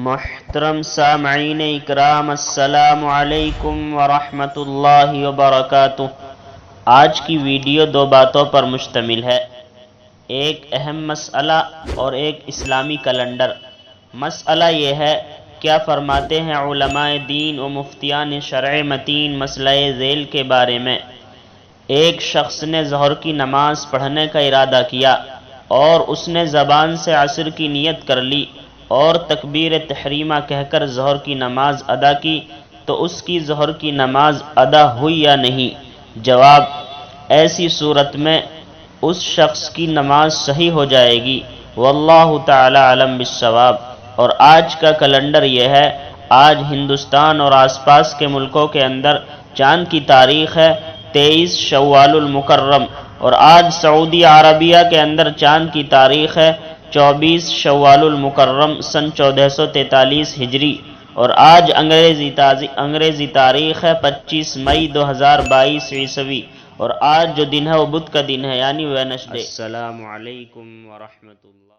محترم سامعین اکرام، السلام علیکم ورحمۃ اللہ وبرکاتہ۔ آج کی ویڈیو دو باتوں پر مشتمل ہے، ایک اہم مسئلہ اور ایک اسلامی کیلنڈر۔ مسئلہ یہ ہے، کیا فرماتے ہیں علماء دین و مفتیان شرع متین مسئلہ ذیل کے بارے میں؟ ایک شخص نے ظہر کی نماز پڑھنے کا ارادہ کیا اور اس نے زبان سے عصر کی نیت کر لی اور تکبیر تحریمہ کہہ کر ظہر کی نماز ادا کی، تو اس کی ظہر کی نماز ادا ہوئی یا نہیں؟ جواب: ایسی صورت میں اس شخص کی نماز صحیح ہو جائے گی، واللہ تعالی علم بالصواب۔ اور آج کا کیلنڈر یہ ہے، آج ہندوستان اور آس پاس کے ملکوں کے اندر چاند کی تاریخ ہے 23 شوال المکرم، اور آج سعودی عربیہ کے اندر چاند کی تاریخ ہے 24 شوال المکرم سن 1443 ہجری، اور آج انگریزی تاریخ ہے 25 مئی 2022 عیسوی، اور آج جو دن ہے وہ بدھ کا دن ہے، یعنی وینسڈے۔ السلام علیکم ورحمۃ اللہ۔